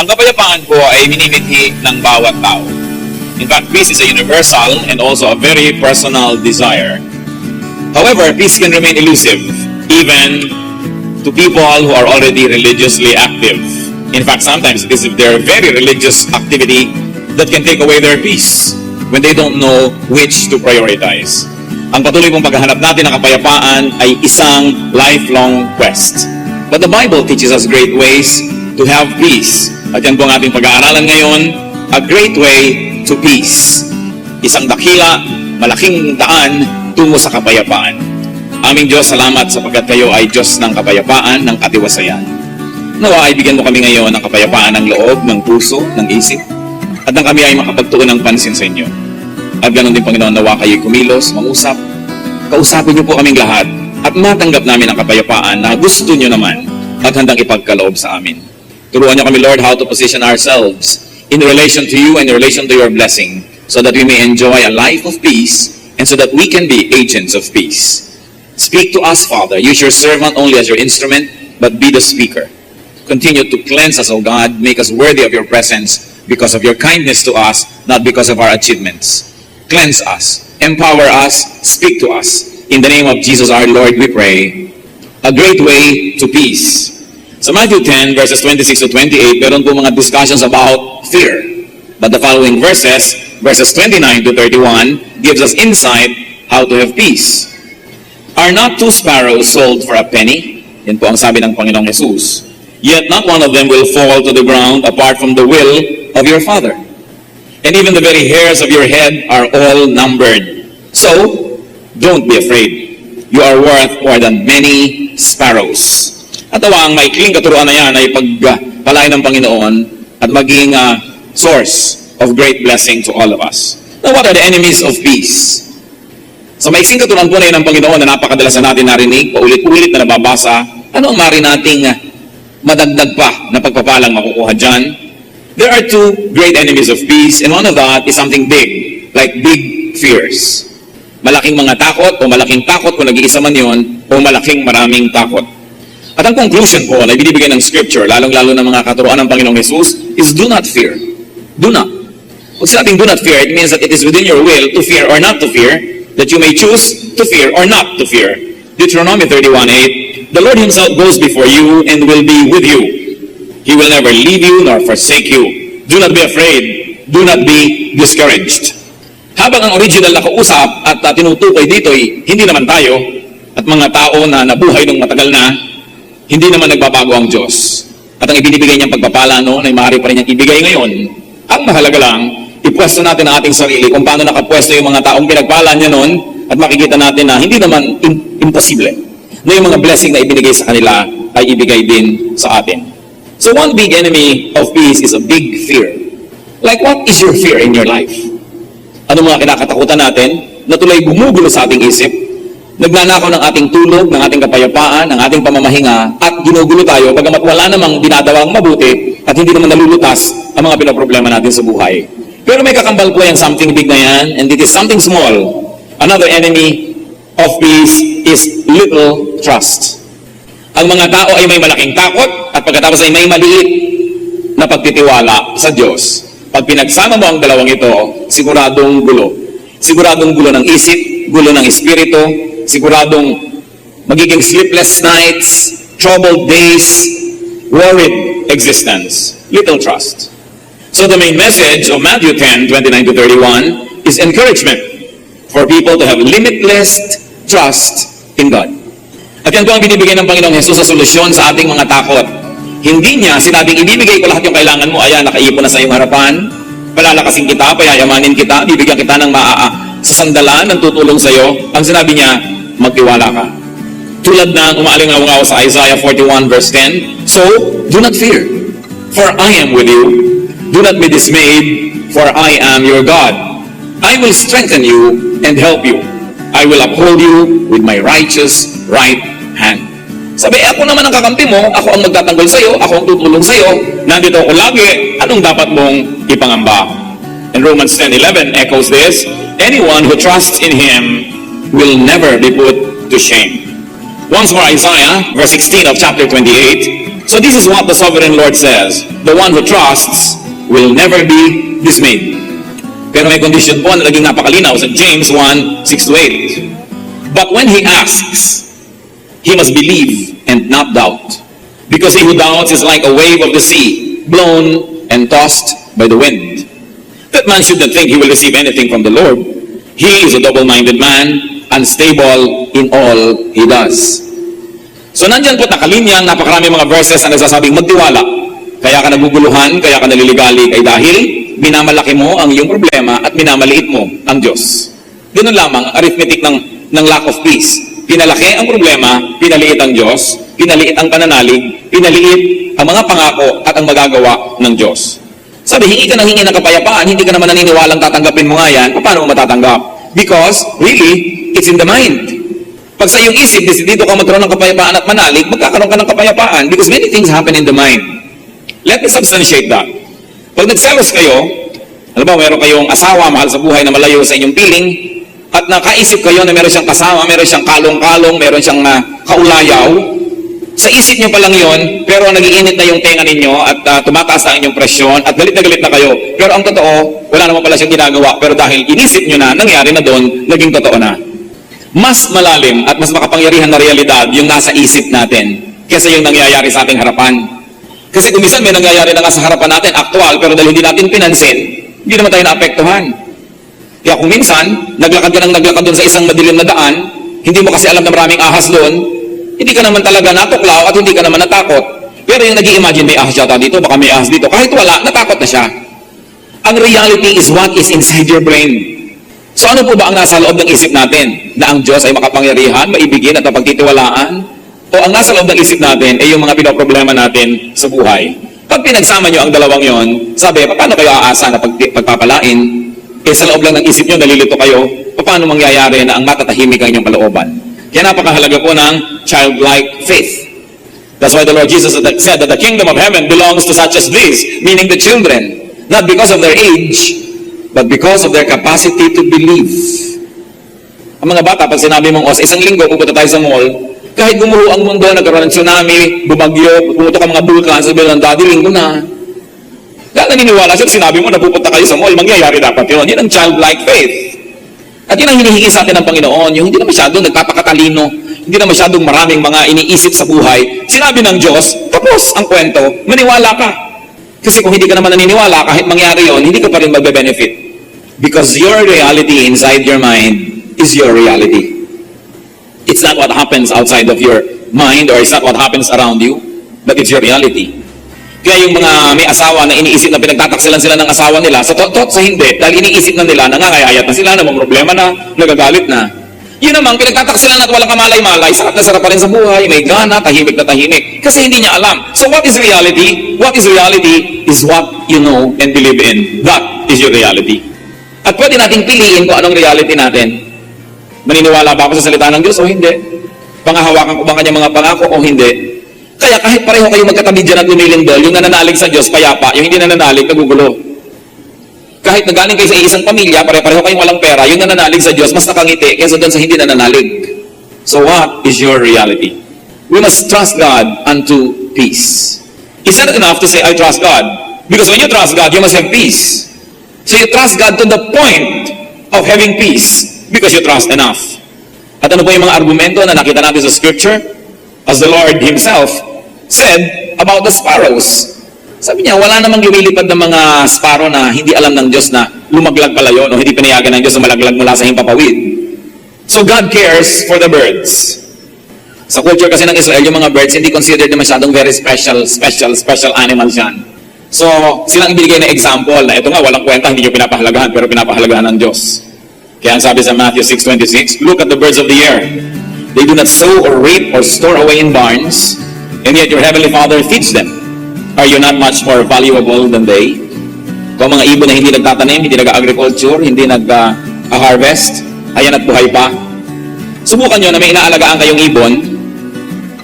Ang kapayapaan po ay minimithi ng bawat tao. In fact, peace is a universal and also a very personal desire. However, peace can remain elusive even to people who are already religiously active. In fact, sometimes it is their very religious activity that can take away their peace when they don't know which to prioritize. Ang patuloy pong paghahanap natin ng kapayapaan ay isang lifelong quest. But the Bible teaches us great ways to have peace. At yan po ang ating pag-aaralan ngayon, a great way to peace. Isang dakila, malaking daan tungo sa kapayapaan. Aming Diyos, salamat sapagkat kayo ay Diyos ng kapayapaan, ng katiwasayan. Nawa ay bigyan mo kami ngayon ng kapayapaan ng loob, ng puso, ng isip, at nang kami ay makapagtuon ng pansin sa inyo. At ganoon din, Panginoon, nawa kayo'y kumilos, mangusap. Kausapin niyo po kaming lahat at matanggap namin ang kapayapaan na gusto niyo naman at handang ipagkaloob sa amin. Turuan niyo kami, Lord, how to position ourselves in relation to you and in relation to your blessing so that we may enjoy a life of peace and so that we can be agents of peace. Speak to us, Father. Use your servant only as your instrument, but be the speaker. Continue to cleanse us, O God. Make us worthy of your presence because of your kindness to us, not because of our achievements. Cleanse us. Empower us. Speak to us. In the name of Jesus our Lord, we pray. A great way to peace. Sa Matthew 10, verses 26 to 28, meron po mga discussions about fear. But the following verses 29 to 31, gives us insight how to have peace. Are not two sparrows sold for a penny? Yan po ang sabi ng Panginoong Jesus. Yet not one of them will fall to the ground apart from the will of your Father. And even the very hairs of your head are all numbered. So, don't be afraid. You are worth more than many sparrows. At ang maikling katuruan na yan ay pagpalain ng Panginoon at maging source of great blessing to all of us. Now, what are the enemies of peace? Sa maiksing katuruan po na yun ng Panginoon na napakadalas na natin narinig, paulit-ulit na nababasa, ano ang mari nating madagdag pa na pagpapalang makukuha dyan? There are two great enemies of peace, and one of that is something big, like big fears. Malaking mga takot o malaking takot kung nag-iisa man yun, o malaking maraming takot. At ang conclusion po na ibinibigay ng Scripture, lalong-lalo ng mga katuruan ng Panginoong Jesus, is do not fear. Do not. Pag sinabing do not fear, it means that it is within your will to fear or not to fear, that you may choose to fear or not to fear. Deuteronomy 31:8, the Lord Himself goes before you and will be with you. He will never leave you nor forsake you. Do not be afraid. Do not be discouraged. Habang ang original na kausap at tinutukoy dito ay hindi naman tayo at mga tao na nabuhay nung matagal na, hindi naman nagbabago ang Diyos. At ang ibinibigay niyang pagpapala noon ay maaari pa rin niyang ibigay ngayon. Ang mahalaga lang, ipwesto natin ang ating sarili kung paano nakapwesto yung mga taong pinagpala niya noon at makikita natin na hindi naman imposible na yung mga blessing na ibinigay sa kanila ay ibigay din sa atin. So one big enemy of peace is a big fear. Like, what is your fear in your life? Ano mga kinakatakutan natin na tuloy gumugulo sa ating isip, nagnanakaw ng ating tulog, ng ating kapayapaan, ng ating pamamahinga, at ginugulo tayo, bagamat wala namang dinadawang mabuti, at hindi naman nalulutas ang mga pinoproblema natin sa buhay. Pero may kakambal po yung something big na yan, and it is something small. Another enemy of peace is little trust. Ang mga tao ay may malaking takot, at pagkatapos ay may maliit na pagtitiwala sa Diyos. Pag pinagsama mo ang dalawang ito, siguradong gulo. Siguradong gulo ng isip, gulo ng espiritu, siguradong magiging sleepless nights, troubled days, worried existence, little trust. So the main message of Matthew 10:29 to 31 is encouragement for people to have limitless trust in God. At yan po ang binibigay ng Panginoong Jesus sa solusyon sa ating mga takot. Hindi niya sinabing ibibigay ko lahat yung kailangan mo, ayan, nakaipon na sa iyong harapan, palalakasin kita, payayamanin kita, bibigyan kita ng sa sandalan ng tutulong sa iyo. Ang sinabi niya, magtiwala ka. Tulad ng umaalingaw sa Isaiah 41 verse 10, so, do not fear, for I am with you. Do not be dismayed, for I am your God. I will strengthen you and help you. I will uphold you with my righteous right hand. Sabi, ako naman ang kakampi mo, ako ang magtatanggol sa iyo, ako ang tutulong sa iyo, nandito ako lagi, anong dapat mong ipangamba? And Romans 10:11 echoes this, anyone who trusts in Him will never be put to shame. Once more, Isaiah, verse 16 of chapter 28, So this is what the sovereign Lord says. The one who trusts will never be dismayed. Pero may condition po na naging napakalinaw sa James 1:6-8. But when he asks, he must believe and not doubt. Because he who doubts is like a wave of the sea, blown and tossed by the wind. That man should not think he will receive anything from the Lord. He is a double-minded man, unstable in all he does. So nandyan po nakalinyang napakarami mga verses na nagsasabing magtiwala. Kaya ka naguguluhan, kaya ka naliligalig ay dahil minamalaki mo ang iyong problema at minamaliit mo ang Diyos. Ganun lamang, arithmetic ng lack of peace. Pinalaki ang problema, pinaliit ang Diyos, pinaliit ang pananalig, pinaliit ang mga pangako at ang magagawa ng Diyos. Sabi, hingi ka ng hingi ng kapayapaan, hindi ka naman naniniwalang tatanggapin mo nga yan, paano mo matatanggap? Because, really, it's in the mind. Pag sa iyong isip, dito ka magkaroon ng kapayapaan at manalig, magkakaroon ka ng kapayapaan because many things happen in the mind. Let me substantiate that. Pag nagselos kayo, alam ba, meron kayong asawa, mahal sa buhay na malayo sa inyong piling, at nakaisip kayo na meron siyang kasama, meron siyang kalong-kalong, meron siyang kaulayaw, sa isip nyo pa lang yon, pero nagiinit na yung tenga ninyo at tumataas na inyong presyon at galit na kayo. Pero ang totoo, wala naman pala siyang ginagawa, pero dahil inisip nyo na, nangyari na doon, naging totoo na. Mas malalim at mas makapangyarihan na realidad yung nasa isip natin kaysa yung nangyayari sa ating harapan. Kasi kung minsan may nangyayari na nga sa harapan natin, aktual, pero dahil hindi natin pinansin, hindi naman tayo naapektuhan. Kaya kung minsan, naglakad ka ng naglakad doon sa isang madilim na daan, hindi mo kasi alam na maraming ahas doon, hindi ka naman talaga natuklaw at hindi ka naman natakot. Pero yung nag-i-imagine, may ahas yata dito, baka may ahas dito, kahit wala, natakot na siya. Ang reality is what is inside your brain. So ano po ba ang nasa loob ng isip natin? Na ang Diyos ay makapangyarihan, maibigin at mapagtitiwalaan? O ang nasa loob ng isip natin ay yung mga pinoproblema natin sa buhay? Pag pinagsama nyo ang dalawang yon, sabi, paano kayo aasa na pagpapalain? Eh sa loob lang ng isip nyo, nalilito kayo, paano mangyayari na ang matatahimik ang inyong kalooban? Kaya napakahalaga po ng childlike faith. That's why the Lord Jesus said that the kingdom of heaven belongs to such as these, meaning the children, not because of their age, but because of their capacity to believe. Ang mga bata, pag sinabi mong, sa isang linggo, pupunta tayo sa mall, kahit gumuho ang mundo, nagkaroon ng tsunami, bumagyo, pumutok ang mga bulkan, sabihin ng daddy, linggo na. Dahil naniniwala siya, sinabi mo na pupunta kayo sa mall, mangyayari dapat yun. Yan ang childlike faith. At yun ang hinihingi sa atin ng Panginoon, yung hindi na masyadong nagpapakatalino, hindi na masyadong maraming mga iniisip sa buhay. Sinabi ng Diyos, tapos ang kwento, maniwala ka. Kasi kung hindi ka naman naniniwala, kahit mangyari yon, hindi ka pa rin magbe-benefit. Because your reality inside your mind is your reality. It's not what happens outside of your mind or it's not what happens around you, but it's your reality. Kaya yung mga may asawa na iniisip na pinagtataksilan sila ng asawa nila, sa sa hindi, dahil iniisip na nila, nangangayayat na sila, namang problema na, nagagalit na. Yun naman, pinagtataksilan at walang kamalay-malay, sarap na sarap pa rin sa buhay, may gana, tahimik na tahimik. Kasi hindi niya alam. So what is reality? What is reality is what you know and believe in. That is your reality. At pwede nating piliin kung anong reality natin. Maniniwala ba ako sa salita ng Diyos o hindi? Pangahawakan ko ba kanyang mga pangako o hindi? Kaya kahit pareho kayo magkatabi dyan at lumilindol, yung nananalig sa Diyos, payapa, yung hindi nananalig, nagugulo. Kahit nagaling kayo sa isang pamilya, pareho kayong walang pera, yung nananalig sa Diyos, mas nakangiti kaysa doon sa hindi nananalig. So what is your reality? We must trust God unto peace. It's not enough to say, I trust God. Because when you trust God, you must have peace. So you trust God to the point of having peace because you trust enough. At ano po yung mga argumento na nakita natin sa Scripture? As the Lord Himself said about the sparrows. Sabi niya, wala namang lumilipad ng mga sparrow na hindi alam ng Diyos na lumaglag pala yun o hindi pinayagan ng Diyos na malaglag mula sa himpapawid. So God cares for the birds. Sa culture kasi ng Israel, yung mga birds hindi considered na masyadong very special animals yan. So, silang ibigay na example na ito nga, walang kwenta, hindi nyo pinapahalagahan, pero pinapahalagahan ng Diyos. Kaya ang sabi sa Matthew 6:26, look at the birds of the air. They do not sow or reap or store away in barns, and yet your heavenly Father feeds them. Are you not much more valuable than they? Kung mga ibon na hindi nagtatanim, hindi nag-agriculture, hindi nag-harvest, ayan at buhay pa. Subukan nyo na may inaalagaan kayong ibon,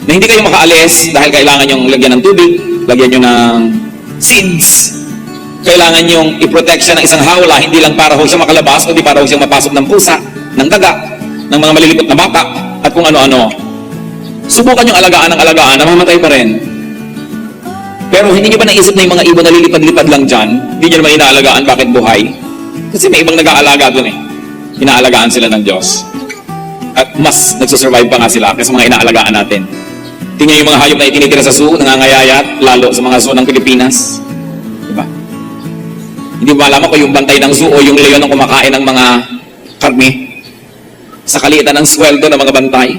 na hindi kayo makaalis dahil kailangan nyong lagyan ng tubig, lagyan nyo ng seeds, kailangan nyong i-protect siya ng isang hawla, hindi lang para ho siya makalabas, kundi para ho siya mapasok ng pusa, ng daga, ng mga malilipot na baka, at kung ano-ano. Subukan yung alagaan ng alagaan, namamatay pa rin. Pero hindi nyo ba naisip na yung mga ibon na lilipad-lipad lang dyan, hindi nyo naman inaalagaan bakit buhay? Kasi may ibang nag-aalaga dun eh. Inaalagaan sila ng Diyos. At mas nagsusurvive pa nga sila kasi mga inaalagaan natin. Tingnan yung mga hayop na itinitira sa zoo, nangangayayat, lalo sa mga zoo ng Pilipinas. Diba? Hindi mo malaman kung yung bantay ng zoo o yung leon ang kumakain ng mga karne sa kaliitan ng sweldo ng mga bantay.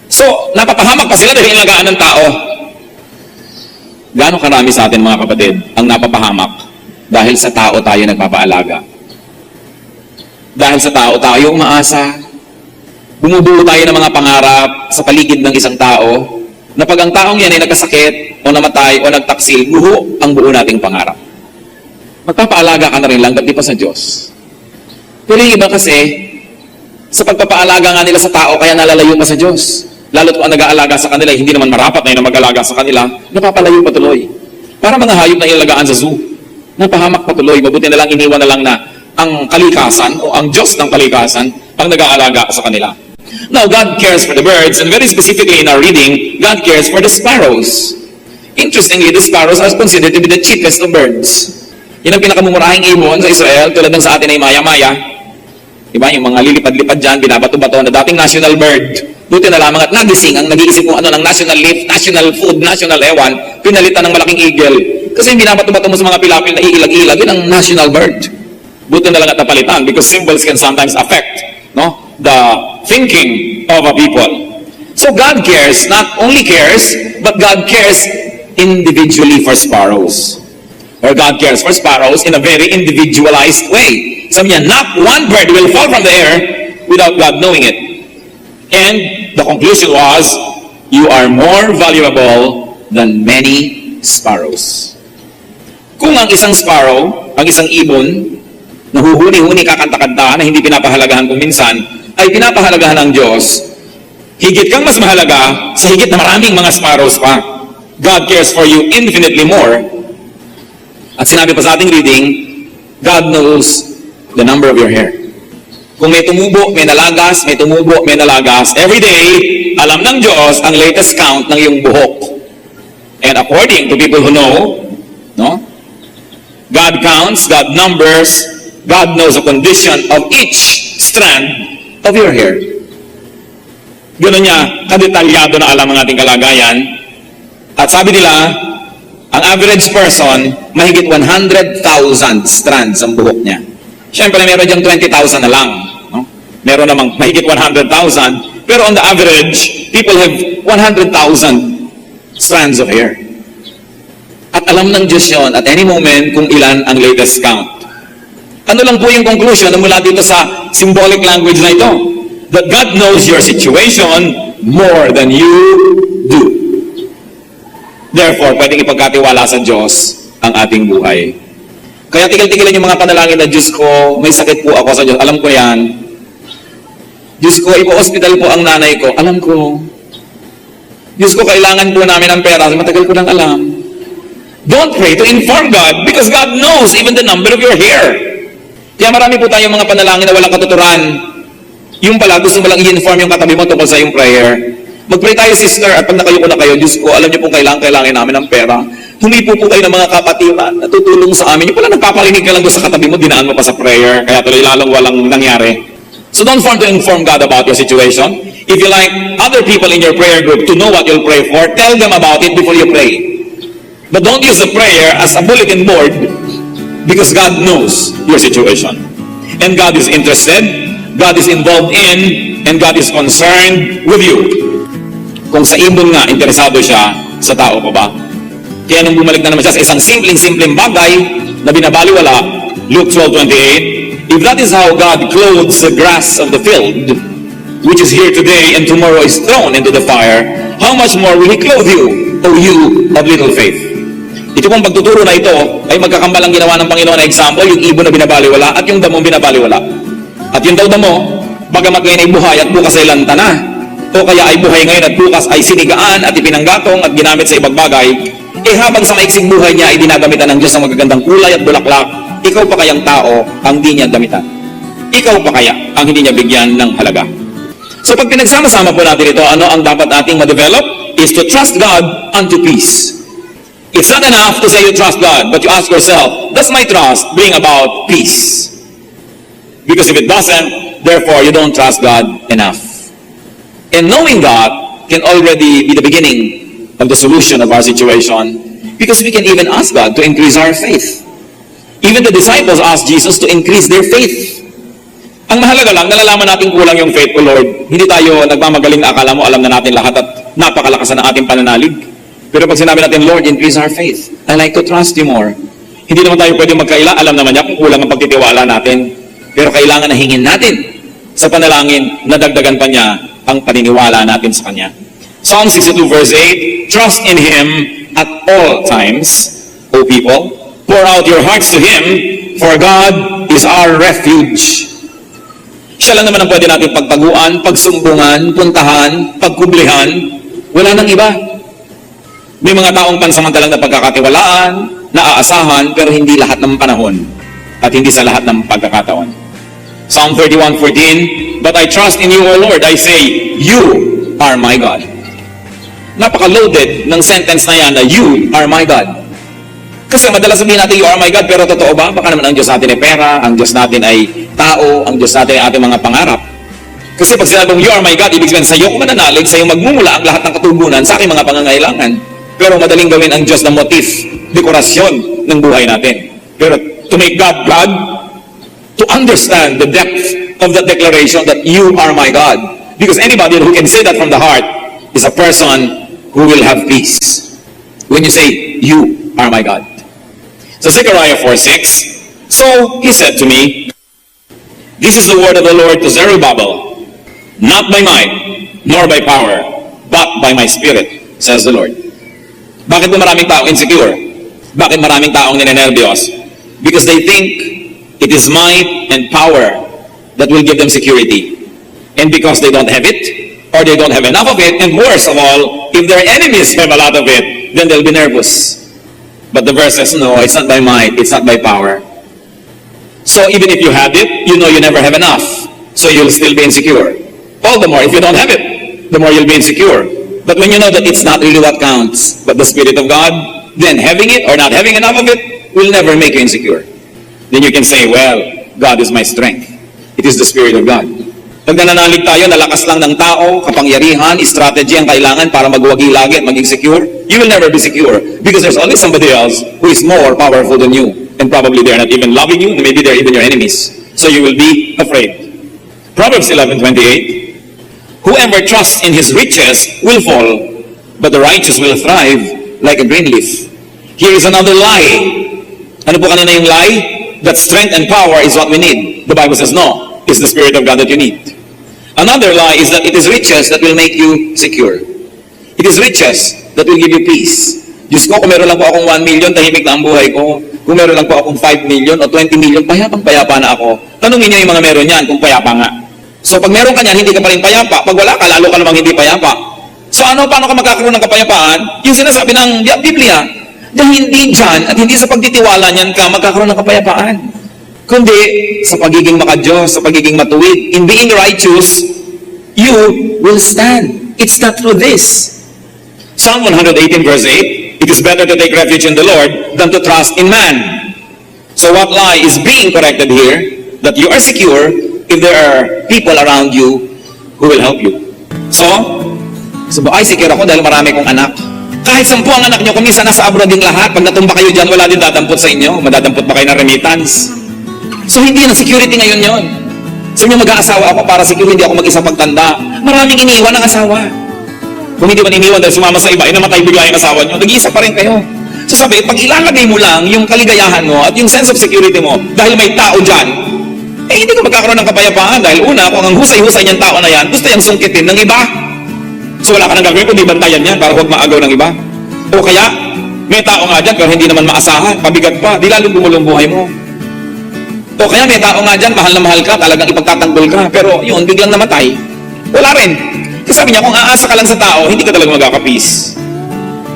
So, napapahamak pa sila dahil inaalagaan ng tao. Gaano karami sa atin mga kapatid ang napapahamak dahil sa tao tayo nagpapaalaga? Dahil sa tao tayo umaasa. Bumubuo tayo ng mga pangarap sa paligid ng isang tao na pag ang taong yan ay nagkasakit o namatay o nagtaksil, buho ang buo nating pangarap. Magpapaalaga ka na rin lang, ba't di pa sa Diyos? Pero yung iba kasi, sa pagpapaalaga nga nila sa tao, kaya nalalayo pa sa Diyos. Lalo't kung ang nag-aalaga sa kanila, hindi naman marapat na yun ang mag-alaga sa kanila, napapalayo patuloy. Para mga hayop na ilalagaan sa zoo. Napahamak patuloy. Mabuti na lang, iniwan na lang na ang kalikasan o ang Diyos ng kalikasan ang nag-aalaga sa kanila. Now, God cares for the birds, and very specifically in our reading, God cares for the sparrows. Interestingly, the sparrows are considered to be the cheapest of birds. Yan ang pinakamumurahing ibon sa Israel, tulad ng sa atin ay maya-maya. Diba? Yung mga lilipad-lipad dyan, binabato-bato na dating national bird. Buti na lamang at nagising ang nag-iisip kung ano ng national leaf, national food, national ewan, pinalitan ng malaking eagle. Kasi binabato-bato mo sa mga pilapil na iilag-ilag, yun ang national bird. Buti na lang at napalitan because symbols can sometimes affect the thinking of a people. So God cares, not only cares, but God cares individually for sparrows. Or God cares for sparrows in a very individualized way. Sabi niya, not one bird will fall from the air without God knowing it. And the conclusion was, you are more valuable than many sparrows. Kung ang isang sparrow, ang isang ibon, nahuhuni-huni kakanta-kanta na hindi pinapahalagahan kung minsan, ay pinapahalagahan ng Diyos, higit kang mas mahalaga sa higit na maraming mga sparrows pa. God cares for you infinitely more. At sinabi pa sa ating reading, God knows the number of your hair. Kung may tumubo, may nalagas, may tumubo, may nalagas, every day, alam ng Diyos ang latest count ng iyong buhok. And according to people who know, God counts, God numbers, God knows the condition of each strand of your hair. Gano'n niya, kadetalyado na alam ang ating kalagayan. At sabi nila, ang average person, mahigit 100,000 strands ang buhok niya. Siyempre, meron diyang 20,000 na lang. Meron namang mahigit 100,000. Pero on the average, people have 100,000 strands of hair. At alam ng Diyos yun at any moment kung ilan ang latest count. Ano lang po yung conclusion na mula dito sa symbolic language na ito? That God knows your situation more than you do. Therefore, pwedeng ipagkatiwala sa Diyos ang ating buhay. Kaya tigil-tigilan yung mga panalangin na, Diyos ko, may sakit po ako sa Diyos. Alam ko yan. Diyos ko, ipo-hospital po ang nanay ko. Alam ko. Diyos ko, kailangan po namin ng pera. Matagal ko nang alam. Don't pray to inform God because God knows even the number of your hair. Kaya marami po tayong mga panalangin na walang katuturan. Yung pala, gusto mo lang i-inform yung katabi mo tungkol sa yung prayer. Mag-pray tayo, sister, at pag nakayuko na kayo, Diyos ko, alam niyo pong kailangan namin ng pera. Humipo po kayo ng mga kapatiran na tutulong sa amin. Yung pala nagpaparinig ka lang doon sa katabi mo, dinaan mo pa sa prayer, kaya tuloy lalong walang nangyari. So don't form to inform God about your situation. If you like other people in your prayer group to know what you'll pray for, tell them about it before you pray. But don't use the prayer as a bulletin board because God knows your situation. And God is interested, God is involved in, and God is concerned with you. Kung sa ibon nga, interesado siya, sa tao pa ba? Kaya nung bumalik na naman siya sa isang simpleng bagay na binabaliwala, Luke 12:28, if that is how God clothes the grass of the field, which is here today and tomorrow is thrown into the fire, how much more will He clothe you, O you of little faith? Ito pong pagtuturo na ito ay magkakambalang ginawa ng Panginoon na example, yung ibon na binabaliwala at yung damong binabaliwala. At yung daw damo, bagamat ngayon ay buhay at bukas ay lanta na, o kaya ay buhay ngayon at bukas ay sinigaan at ipinanggatong at ginamit sa ibang bagay, habang sa maiksing buhay niya ay dinagamitan ng Diyos ng magagandang kulay at bulaklak, ikaw pa kayang tao ang hindi niya gamitan? Ikaw pa kaya ang hindi niya bigyan ng halaga? So pag pinagsama-sama po natin ito, ano ang dapat nating ma-develop? Is to trust God unto peace. It's not enough to say you trust God, but you ask yourself, does my trust bring about peace? Because if it doesn't, therefore you don't trust God enough. And knowing God can already be the beginning of the solution of our situation, because we can even ask God to increase our faith. Even the disciples asked Jesus to increase their faith. Ang mahalaga lang, nalalaman natin kulang yung faith ko, Lord. Hindi tayo nagmamagaling na akala mo alam na natin lahat at napakalakas na ating pananalig. Pero pag sinabi natin, Lord, increase our faith. I like to trust you more. Hindi naman tayo pwede magkaila. Alam naman niya kung kulang ang pagtitiwala natin. Pero kailangan na hingin natin sa panalangin na dagdagan pa niya ang paniniwala natin sa Kanya. Psalm 62 verse 8, trust in Him at all times, O people. Pour out your hearts to Him, for God is our refuge. Siya lang naman ang pwede natin pagtaguan, pagsumbungan, puntahan, pagkublihan. Wala nang iba. May mga taong pansamantalang na pagkakatiwalaan, naaasahan, pero hindi lahat ng panahon at hindi sa lahat ng pagkakataon. Psalm 31:14, but I trust in you, O Lord. I say, you are my God. Napaka-loaded ng sentence na yan na you are my God. Kasi madalas sabihin natin, you are my God, pero totoo ba? Baka naman ang Diyos natin ay pera, ang Diyos natin ay tao, ang Diyos natin ay ating mga pangarap. Kasi pag sinabi mong you are my God, ibig sabihin sa'yo ko mananalig, sa'yo magmumula ang lahat ng katugunan sa aking mga pangangailangan. Pero madaling gawin ang Diyos na motif, dekorasyon ng buhay natin. Pero to make God God, to understand the depth of that declaration that you are my God. Because anybody who can say that from the heart is a person who will have peace. When you say, you are my God. So Zechariah 4:6, so he said to me, this is the word of the Lord to Zerubbabel, not by might, nor by power, but by my spirit, says the Lord. Bakit ba maraming taong insecure? Bakit maraming taong ninenervyos? Because they think it is might and power that will give them security. And because they don't have it, or they don't have enough of it, and worse of all, if their enemies have a lot of it, then they'll be nervous. But the verse says, no, it's not by might, it's not by power. So even if you had it, you know you never have enough. So you'll still be insecure. All the more, if you don't have it, the more you'll be insecure. But when you know that it's not really what counts, but the Spirit of God, then having it or not having enough of it will never make you insecure. Then you can say, well, God is my strength. It is the Spirit of God. Pag nananalig tayo, nalakas lang ng tao, kapangyarihan, strategy ang kailangan para magwagi lagi at maging secure, you will never be secure because there's always somebody else who is more powerful than you. And probably they're not even loving you, and maybe they're even your enemies. So you will be afraid. Proverbs 11:28, whoever trusts in his riches will fall, but the righteous will thrive like a green leaf. Here is another lie. Ano po kanina yung lie? That strength and power is what we need. The Bible says no. It's the Spirit of God that you need. Another lie is that it is riches that will make you secure. It is riches that will give you peace. Diyos ko, kung meron lang po akong 1 million, tahimik na ang buhay ko. Kung meron lang po akong 5 million o 20 million, payapang-payapa na ako. Tanungin niyo yung mga meron yan kung payapa nga. So pag meron ka niyan, hindi ka pa rin payapa. Pag wala ka, lalo ka namang hindi payapa. So paano ka magkakaroon ng kapayapaan? Yung sinasabi ng Biblia, dahil hindi dyan at hindi sa pagtitiwala niyan ka magkakaroon ng kapayapaan. Kundi sa pagiging makadiyos, sa pagiging matuwid. In being righteous, you will stand. It's not through this. Psalm 118 verse 8, it is better to take refuge in the Lord than to trust in man. So what lie is being corrected here? That you are secure if there are people around you who will help you. So ay secure ako dahil marami kong anak. Kahit 10 ang anak nyo, kung minsan nasa abroad din lahat, pag natumba kayo dyan, wala din dadampot sa inyo. Madadampot pa kayo ng remittance. So hindi na security ngayon yon. Sabi niyo, mag-aasawa ako para secure, hindi ako mag-isa pagtanda. Maraming iniwan ang asawa. Kung hindi man iniwan dahil sumama sa iba, namatay bigla yung asawa nyo, nag-iisa pa rin kayo. So sabi, pag ilalagay mo lang yung kaligayahan mo at yung sense of security mo, dahil may tao dyan, hindi ka magkakaroon ng kapayapaan. Dahil una, kung ang husay-husay niyang tao na yan, gusto yung sungkitin ng iba. So wala ka nang gagawin kundi bantayan yan para huwag maagaw ng iba. O kaya, may tao nga dyan pero hindi naman maasahan, pabigat pa, di lalong gumulong buhay mo. O kaya may tao nga dyan, mahal na mahal ka, talagang ipagtatanggol ka, pero yun, biglang namatay. Wala rin. Kasi sabi niya, kung aasa ka lang sa tao, hindi ka talaga magkakapis.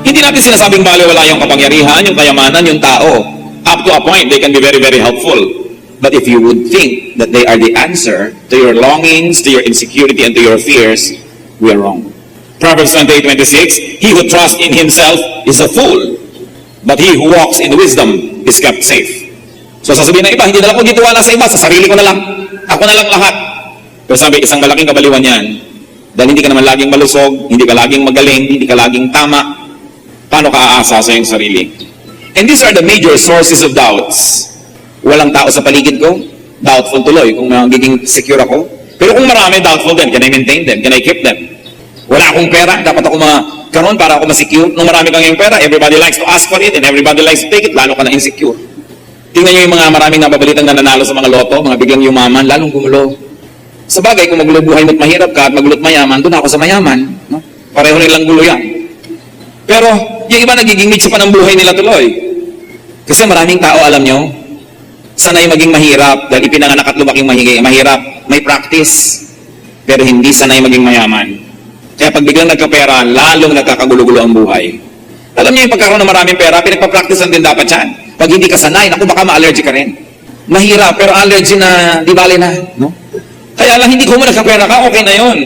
Hindi natin sinasabing baliwala yung kapangyarihan, yung kayamanan, yung tao. Up to a point, they can be very, very helpful. But if you would think that they are the answer to your longings, to your insecurity, and to your fears, we are wrong. Proverbs 28:26, he who trusts in himself is a fool, But he who walks in wisdom is kept safe. So sasabihin ng iba, hindi na lang ako gitiwala sa iba, sa sarili ko na lang. Ako na lang lahat. Pero sabi, isang malaking kabaliwan yan. Dahil hindi ka naman laging malusog, hindi ka laging magaling, hindi ka laging tama. Paano ka aasa sa iyong sarili? And these are the major sources of doubts. Walang tao sa paligid ko, doubtful tuloy kung magiging secure ako. Pero kung marami, doubtful din. Can I maintain them? Can I keep them? Wala akong pera, dapat ako magkaroon para ako masecure. Nung marami kang yung pera, everybody likes to ask for it and everybody likes to take it, lalo ka na insecure. Tingnan nyo yung mga maraming nababalitang nananalo sa mga loto, mga biglang yumaman, lalong gumulo. Sa bagay, kung magulo buhay mo't mahirap ka at magulot mayaman, doon ako sa mayaman. No? Pareho nilang gulo yan. Pero, yung iba nagiging mitso pa ng buhay nila tuloy. Kasi maraming tao, alam nyo, sanay maging mahirap dahil ipinanganak at lumaking mahirap. May practice, pero hindi sanay maging mayaman. Kaya pag biglang nagkapera, lalong nagkakagulo-gulo ang buhay. Alam niyo yung pagkakaroon ng maraming pera, pinagpa-practice din dapat yan. Pag hindi ka sanay, naku baka ma-allergy ka rin. Mahirap, pero allergy na, di bali na. No? Kaya lang, hindi ko mo nagkapera ka, okay na yun.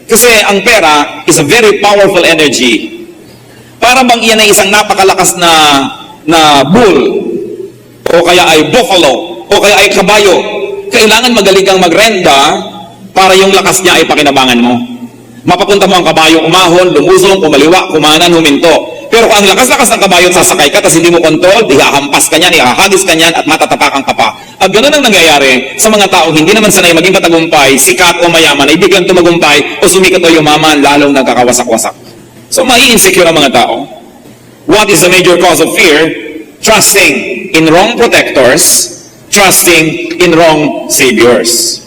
Kasi ang pera is a very powerful energy. Para bang iyan ay isang napakalakas na bull, o kaya ay buffalo, o kaya ay kabayo. Kailangan magaling kang magrenda para yung lakas niya ay pakinabangan mo. Mapapunta mo ang kabayo, umahon, lumusong, kumaliwa, kumanan, huminto. Pero kung ang lakas-lakas ng kabayo at sasakay ka, tapos hindi mo kontrol, ihahampas ka niyan, ihahagis ka niyan, at matatapakan ka pa. At ganoon ang nangyayari sa mga taong hindi naman sanay maging katagumpay, sikat o mayaman, ay biglang tumagumpay o sumikat o yumaman, lalong nagkakawasak-wasak. So, mai-insecure ang mga tao. What is the major cause of fear? Trusting in wrong protectors, trusting in wrong saviors.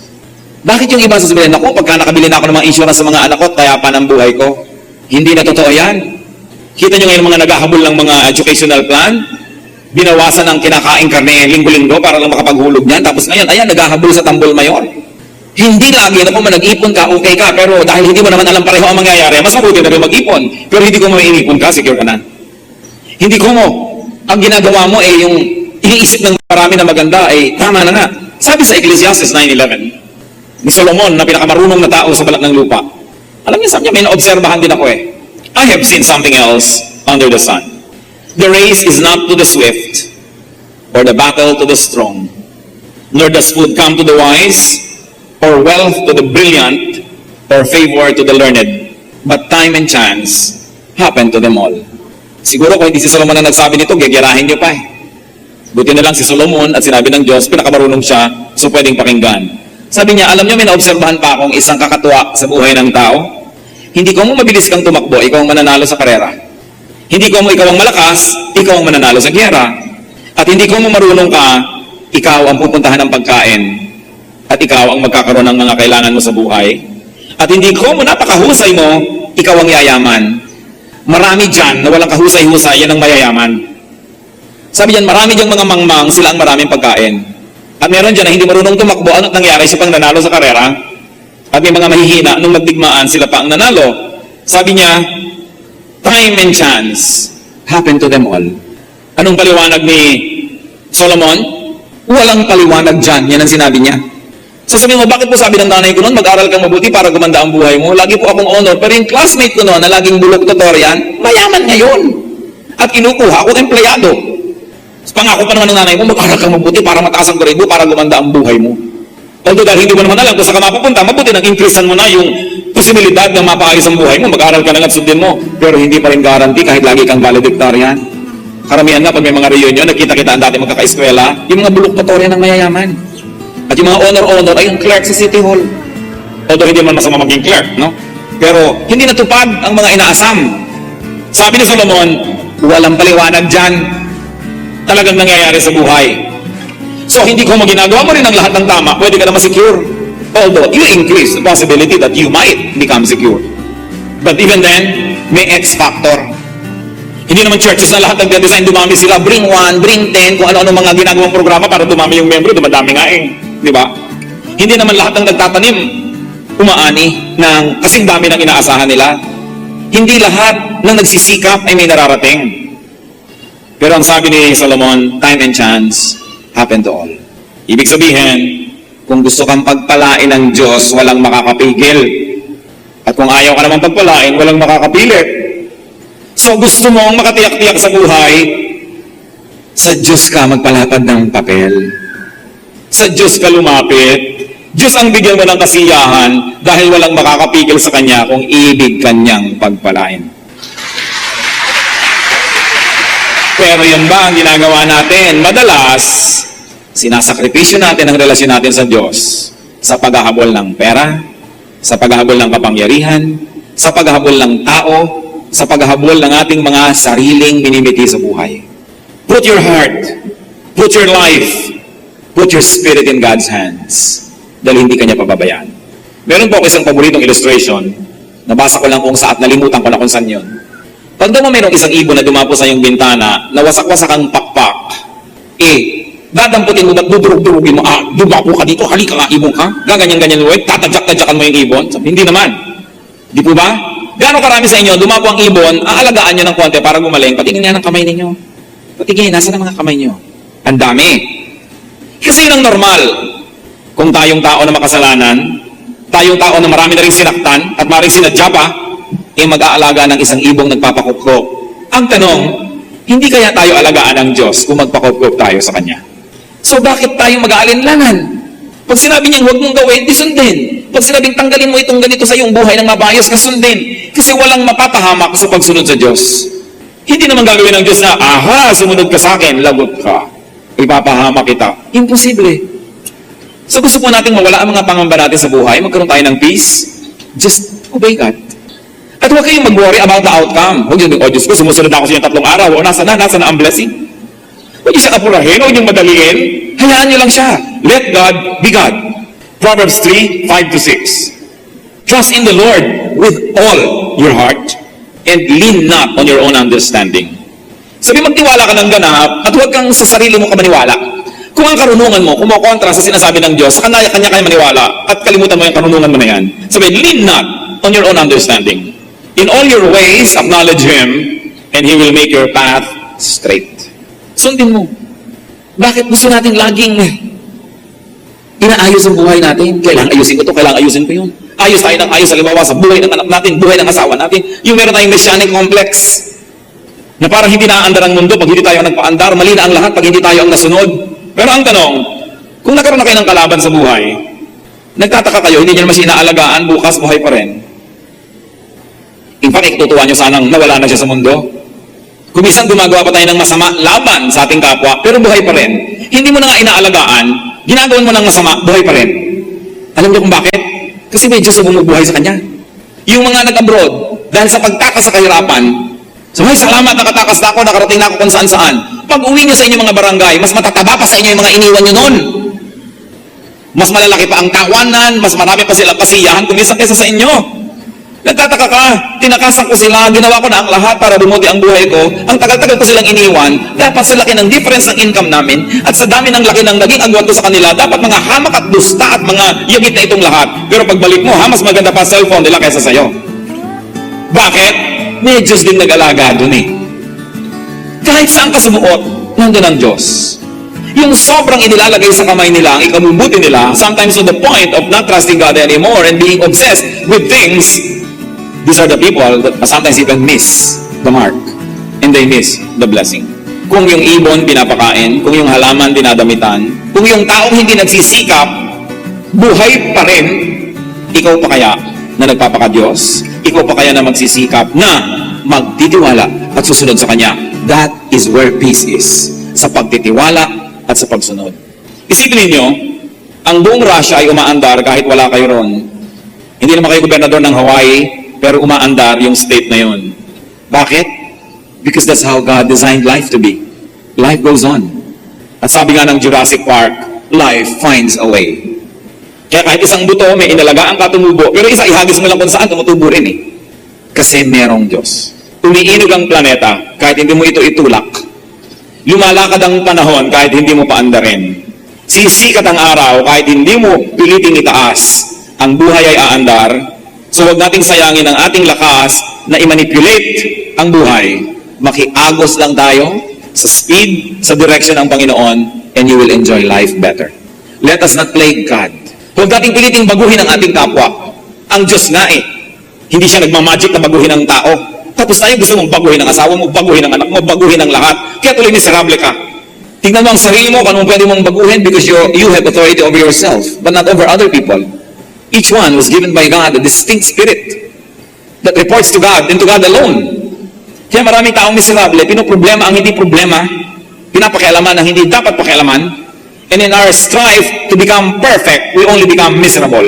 Bakit yung iba sasabihin, ako, pagka nakabili na ako ng mga insurance sa mga anak ko, kaya pa ng buhay ko? Hindi na totoo yan. Kita nyo ngayon mga naghahabol ng mga educational plan, binawasan ang kinakain karne linggo-linggo para lang makapaghulog niyan, tapos ngayon, ayan, naghahabol sa tambol mayor. Hindi lagi na kung nag-ipon ka, okay ka, pero dahil hindi mo naman alam pareho ang mangyayari, mas mabuti na rin mag-ipon. Pero hindi ko mo mainipon ka, secure ka na. Hindi ko mo, ang ginagawa mo ay yung iniisip ng marami na maganda, ay tama na nga. Sabi sa Ecclesiastes 9:11, ni Solomon na pinakamarunong na tao sa balat ng lupa. Alam niyo, sabi niya, may naobserbahan din ako eh. I have seen something else under the sun. The race is not to the swift, or the battle to the strong, nor does food come to the wise, or wealth to the brilliant, or favor to the learned, but time and chance happen to them all. Siguro kung hindi si Solomon ang nagsabi nito, gegerahin niyo pa eh. Buti na lang si Solomon at sinabi ng Diyos, pinakamarunong siya, so pwedeng pakinggan. Sabi niya, alam niyo, may naobserbahan pa akong isang kakatuwa sa buhay ng tao. Hindi ko mo mabilis kang tumakbo, ikaw ang mananalo sa karera. Hindi ko mo ikaw ang malakas, ikaw ang mananalo sa giyera. At hindi ko mo marunong ka, ikaw ang pupuntahan ng pagkain. At ikaw ang magkakaroon ng mga kailangan mo sa buhay. At hindi ko mo napakahusay mo, ikaw ang yayaman. Marami dyan na walang kahusay-husay, yan ang mayayaman. Sabi diyan, marami diyang mga mangmang, sila ang maraming pagkain. At meron dyan na hindi marunong tumakbo, ano't nangyari siya pang nanalo sa karera? At may mga mahihina, nung nagdigmaan, sila pa ang nanalo. Sabi niya, time and chance happen to them all. Anong paliwanag ni Solomon? Walang paliwanag dyan, yan ang sinabi niya. Sasabihin mo, bakit po sabi ng nanay ko noon, mag-aral kang mabuti para gumanda ang buhay mo? Lagi po akong honor, pero yung classmate ko noon na laging bulok tutorian, mayaman ngayon. At kinukuha ako ng empleyado. Pangako pa naman ng nanay mo, mag-aral kang mabuti para mataas ang grade mo, para gumanda ang buhay mo. Although dahil hindi mo naman alam kung saan ka mapupunta, mabuti nang increasean mo na yung posibilidad na mapaayos ang buhay mo, mag-aral ka na at sundin mo. Pero hindi pa rin guarantee kahit lagi kang valedictorian. Karamihan nga, pag may mga reunion, nagkita-kita ang dati magkaka-eskwela, yung mga bulok tutorian ng mayayaman. At yung mga honor-honor ay yung clerk sa City Hall. Although hindi man masama maging clerk, no? Pero hindi natupad ang mga inaasam. Sabi ni Solomon, walang paliwanag dyan. Talagang nangyayari sa buhay. So, hindi ko ginagawa mo rin ang lahat ng tama, pwede ka na ma-secure. Although, you increase the possibility that you might become secure. But even then, may X factor. Hindi naman churches na lahat nag-design, dumami sila, bring 1, bring 10, kung ano-ano mga ginagawang programa para dumami yung membro, dumadami nga eh. Di ba? Hindi naman lahat ng nagtatanim, umaani ng kasing dami ng inaasahan nila. Hindi lahat ng nagsisikap ay may nararating. Pero ang sabi ni Solomon, time and chance happen to all. Ibig sabihin, kung gusto kang pagpalain ng Diyos, walang makakapigil. At kung ayaw ka naman pagpalain, walang makakapilit. So gusto mong makatiyak-tiyak sa buhay, Sa Diyos ka magpalapad ng papel. Sa Diyos ka lumapit. Diyos ang bigyan mo ng kasiyahan dahil walang makakapigil sa Kanya kung ibig Kanyang pagpalain. Pero yan ba ang ginagawa natin? Madalas, sinasakripisyo natin ang relasyon natin sa Diyos sa paghahabol ng pera, sa paghahabol ng kapangyarihan, sa paghahabol ng tao, sa paghahabol ng ating mga sariling minimiti sa buhay. Put your heart, put your life, put your spirit in God's hands. Dahil hindi Kanya pababayaan. Meron po ako isang paboritong illustration. Nabasa ko lang kung saan, nalimutan ko na kung saan yun. Pag daw mo mayroong isang ibon na dumapo sa iyong bintana, nawasak-wasak ang pakpak, dadamputin mo ba't dudurug-durugin mo, dumapo ka dito, halika nga ibon ka, gaganyan-ganyan mo, tatadyak-tadyakan mo yung ibon. Sabi, hindi naman. Di po ba? Gano'ng karami sa inyo, dumapo ang ibon, aalagaan nyo ng konti para gumaling, patingin niya ng kamay ninyo. Patingin, nasa ng mga kamay nyo? Ang dami. Kasi yun ang normal. Kung tayong tao na makasalanan, tayong tao na marami na rin sinaktan at maring sinadya pa, mag-aalaga ng isang ibong nagpapakupkop. Ang tanong, hindi kaya tayo alagaan ng Diyos kung magpakupkop tayo sa Kanya? So bakit tayo mag-aalinlangan? Pag sinabi niyang huwag mong gawin, di sundin. Pag sinabing tanggalin mo itong ganito sa iyong buhay ng mabayos, kasundin. Kasi walang mapapahamak sa pagsunod sa Diyos. Hindi naman gagawin ng Diyos na, sumunod ka sa akin, lagot ka. Ipapahamak kita. Imposible. So gusto po natin mawala ang mga pangamba natin sa buhay, magkaroon tayo ng peace, just obey God. At huwag kayong mag-worry about the outcome. Huwag yung, Diyos ko, sumusunod ako sa inyo 3 araw, nasa na ang blessing. Huwag niyo siya kapurahin, huwag niyong madaliin, hayaan niyo lang siya. Let God be God. Proverbs 3:5-6. Trust in the Lord with all your heart and lean not on your own understanding. Sabi, magtiwala ka ng ganap at huwag kang sa sarili mo ka maniwala. Kung ang karunungan mo, kumokontra sa sinasabi ng Diyos, sa kanya kayo maniwala at kalimutan mo yung karunungan mo na yan. Sabi, lean not on your own understanding. In all your ways, acknowledge Him and He will make your path straight. Sundin mo. Bakit gusto natin laging inaayos ang buhay natin? Kailangan ayusin ko ito, kailangan ayusin ko yun. Ayos tayo ng ayos, halimbawa sa buhay ng anak natin, buhay ng asawa natin. Yung meron tayong messianic complex na parang hindi naaandar ang mundo pag hindi tayo ang nagpaandar, mali na ang lahat pag hindi tayo ang nasunod. Pero ang tanong, kung nagkaroon na kayo ng kalaban sa buhay, nagtataka kayo, hindi nyo naman siya inaalagaan, bukas buhay pa rin. In fact, ikututuwa nyo sanang nawala na siya sa mundo. Kung minsan gumagawa pa tayo ng masama laban sa ating kapwa, pero buhay pa rin. Hindi mo na nga inaalagaan, ginagawan mo ng masama, buhay pa rin. Alam niyo kung bakit? Kasi medyo bumubuhay sa Kanya. Yung mga nag-abroad, dahil sa pagtakas sa kahirapan, salamat, nakatakas na ako, nakarating na ako kung saan-saan. Pag uwi nyo sa inyong mga barangay, mas matataba pa sa inyo yung mga iniwan nyo noon. Mas malalaki pa ang tawanan, mas marami pa silang kasiyahan kuminsan kaysa sa inyo. Nagtataka ka, tinakasan ko sila, ginawa ko na ang lahat para bumuti ang buhay ko. Ang tagal-tagal ko silang iniwan, dapat sa laki ng difference ng income namin, at sa dami ng laki ng naging agwat ko sa kanila, dapat mga hamak at dusta at mga yagit na itong lahat. Pero pagbalik mo, mas maganda pa cellphone nila kaysa sa'yo. Bakit? May Diyos din nag-alaga doon eh. Kahit saan ka sumuot, nandun ang Diyos. Yung sobrang inilalagay sa kamay nila, ang ikabubuti nila, sometimes to the point of not trusting God anymore and being obsessed with things, these are the people that sometimes even miss the mark and they miss the blessing. Kung yung ibon pinapakain, kung yung halaman dinadamitan, kung yung taong hindi nagsisikap, buhay pa rin, ikaw pa kaya na nagpapaka-Diyos? Ikaw pa kaya na magsisikap na magtitiwala at susunod sa Kanya? That is where peace is. Sa pagtitiwala at sa pagsunod. Isipin ninyo, ang buong Russia ay umaandar kahit wala kayo ron. Hindi naman kayo gobernador ng Hawaii, pero umaandar yung state na yun. Bakit? Because that's how God designed life to be. Life goes on. At sabi nga ng Jurassic Park, life finds a way. Kaya kahit isang buto, may inalagaan ka tumubo, pero isa ihagis mo lang kung saan, tumutubo rin eh. Kasi merong Diyos. Umiinog ang planeta, kahit hindi mo ito itulak. Lumalakad ang panahon, kahit hindi mo paandarin. Sisikat ang araw, kahit hindi mo piliting itaas. Ang buhay ay aandar. So huwag nating sayangin ang ating lakas na i-manipulate ang buhay. Makiagos lang tayo sa speed, sa direction ng Panginoon, and you will enjoy life better. Let us not plague God. Huwag nating piliting baguhin ang ating kapwa. Ang Diyos nga eh. Hindi siya nagmamagic na baguhin ang tao. Tapos tayo gusto mong baguhin ang asawa mo, baguhin ang anak mo, baguhin ang lahat. Kaya tuloy miserable ka. Tingnan mo ang sarili mo, kung anong pwede mong baguhin because you have authority over yourself, but not over other people. Each one was given by God a distinct spirit that reports to God and to God alone. Kaya maraming taong miserable, pinoproblema ang hindi problema, pinapakialaman ang hindi dapat pakialaman, and in our strive to become perfect, we only become miserable.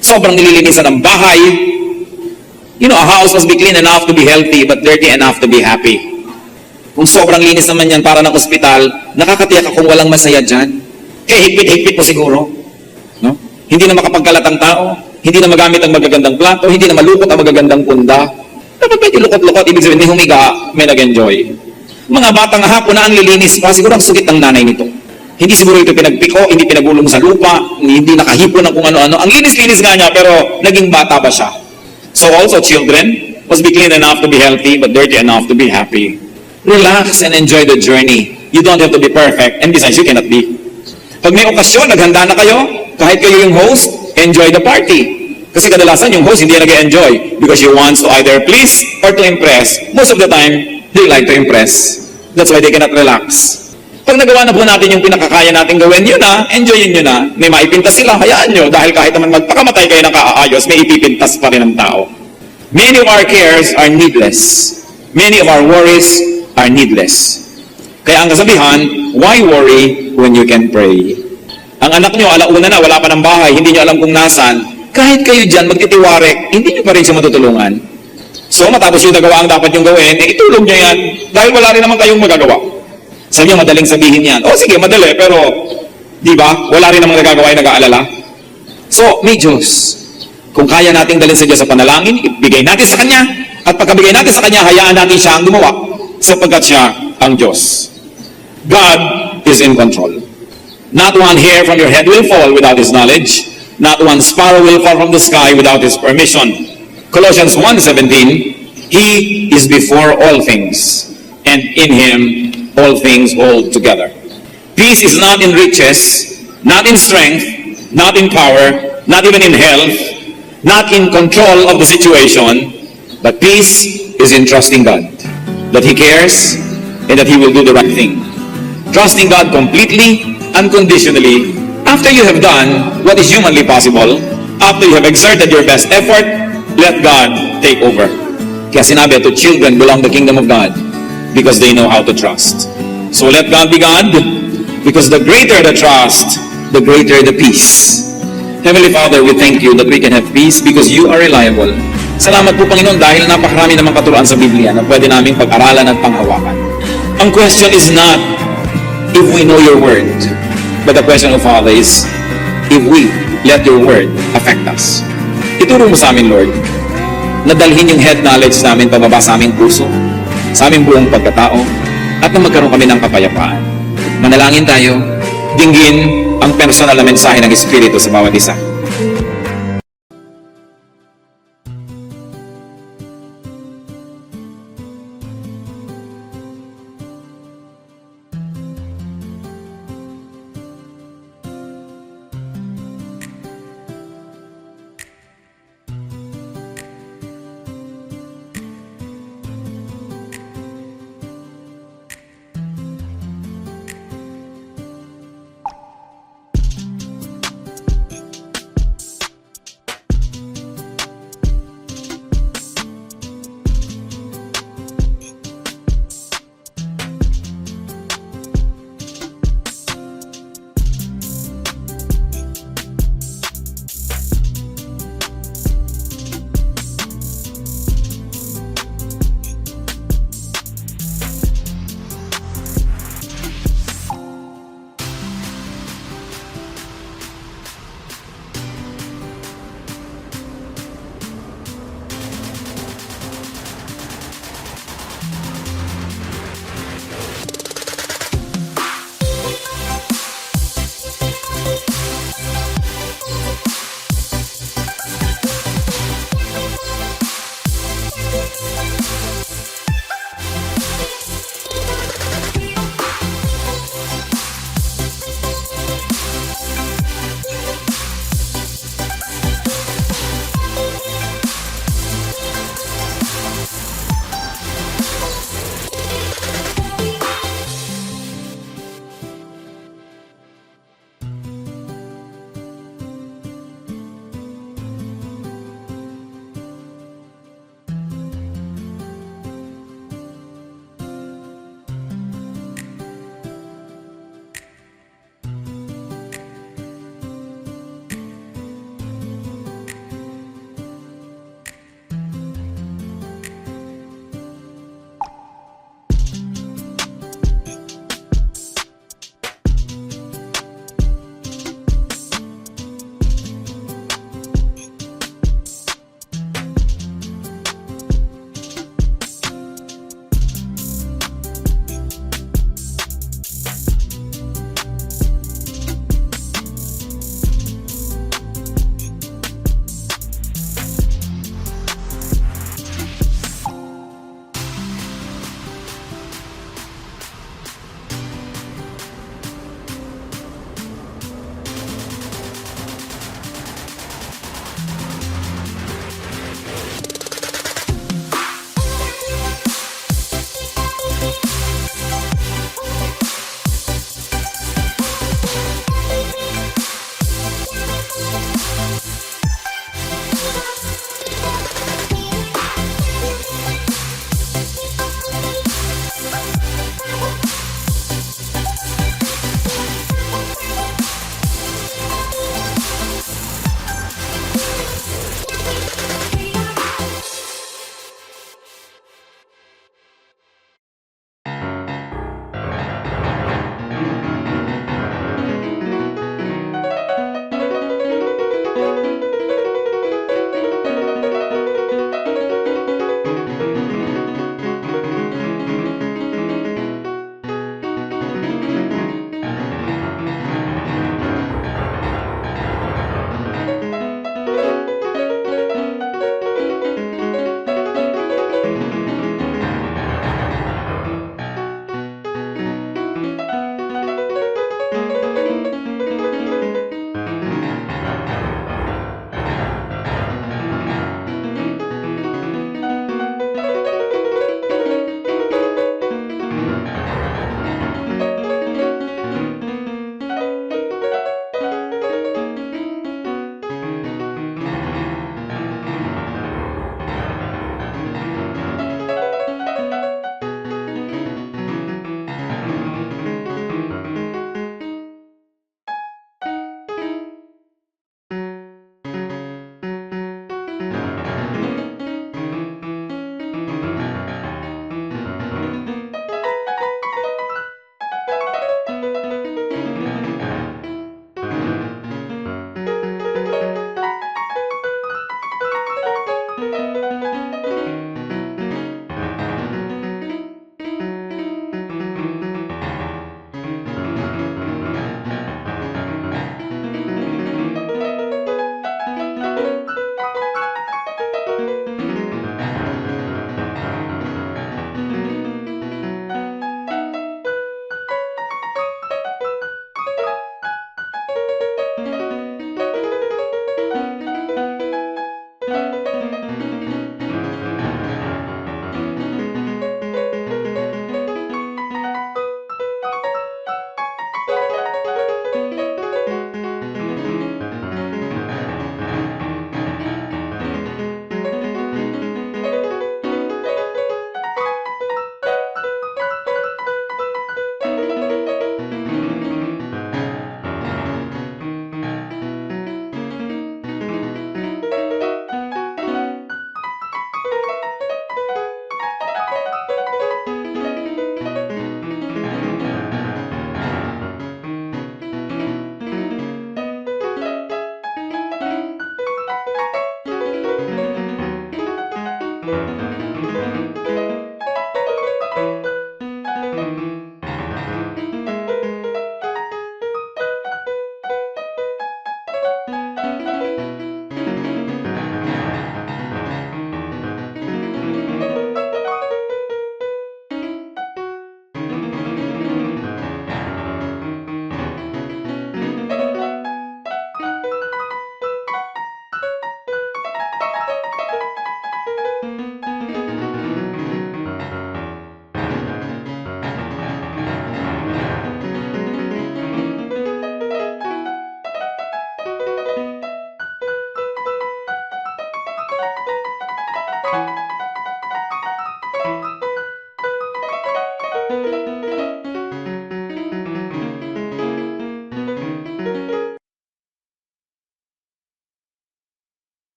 Sobrang nililinisan ng bahay. You know, a house must be clean enough to be healthy, but dirty enough to be happy. Kung sobrang linis naman yan para ng ospital, nakakatiyak akong walang masaya dyan. Kaya higpit-higpit mo siguro. No? Hindi na makapagkalat ang tao, hindi na magamit ang magagandang plato, hindi na malukot ang magagandang punda. Dapat medyo lukot-lukot, ibig sabihin, may humiga, may nag-enjoy. Mga batang hapon na ang lilinis pa, siguro ang sukit ng nanay nito. Hindi siguro ito pinagpiko, hindi pinagulong sa lupa, hindi nakahipon ng kung ano-ano. Ang linis-linis nga niya, pero naging bata ba siya? So also children must be clean enough to be healthy, but dirty enough to be happy. Relax and enjoy the journey. You don't have to be perfect, and besides, you cannot be. Pag may okasyon, naghanda na kayo, kahit kayo yung host, enjoy the party. Kasi kadalasan yung host hindi nag-enjoy because he wants to either please or to impress. Most of the time, they like to impress. That's why they cannot relax. Pag nagawa na po natin yung pinakakaya natin gawin, yun na, enjoyin nyo na. May maipintas sila, hayaan nyo. Dahil kahit naman magpakamatay kayo ng kaaayos, may ipipintas pa rin ng tao. Many of our cares are needless. Many of our worries are needless. Kaya ang kasabihan, why worry when you can pray? Ang anak nyo, alauna na, wala pa ng bahay, hindi nyo alam kung nasan. Kahit kayo dyan, magtitiwarek, hindi nyo pa rin siya matutulungan. So, matapos yung nagawa ang dapat yung gawin, itulong nyo yan, dahil wala rin naman kayong magagawa. Sabi niya, madaling sabihin yan. O sige, madali, pero, di ba, wala rin namang nagagawa yung nag-aalala. So, may Diyos. Kung kaya nating dalhin sa Diyos sa panalangin, ibigay natin sa Kanya, at pagkabigay natin sa Kanya, hayaan natin siya ang gumawa, sapagkat siya ang Diyos. God is in control. Not one hair from your head will fall without His knowledge. Not one sparrow will fall from the sky without His permission. Colossians 1:17, He is before all things, and in Him all things hold together. Peace is not in riches, not in strength, not in power, not even in health, not in control of the situation, but peace is in trusting God, that He cares and that He will do the right thing. Trusting God completely, unconditionally, after you have done what is humanly possible, after you have exerted your best effort, let God take over. Kaya sinabi, to children belong the kingdom of God because they know how to trust. So let God be God, because the greater the trust, the greater the peace. Heavenly Father, we thank you that we can have peace because you are reliable. Salamat po, Panginoon, dahil napakarami namang katuruan sa Biblia na pwede naming pag-aralan at panghawakan. Ang question is not if we know your word, but the question of Father is if we let your word affect us. Ituro mo sa amin, Lord, na dalhin yung head knowledge namin pababa sa aming puso, sa aming buong pagkatao, at na magkaroon kami ng kapayapaan. Manalangin tayo, dinggin ang personal na mensahe ng Espiritu sa bawat isa.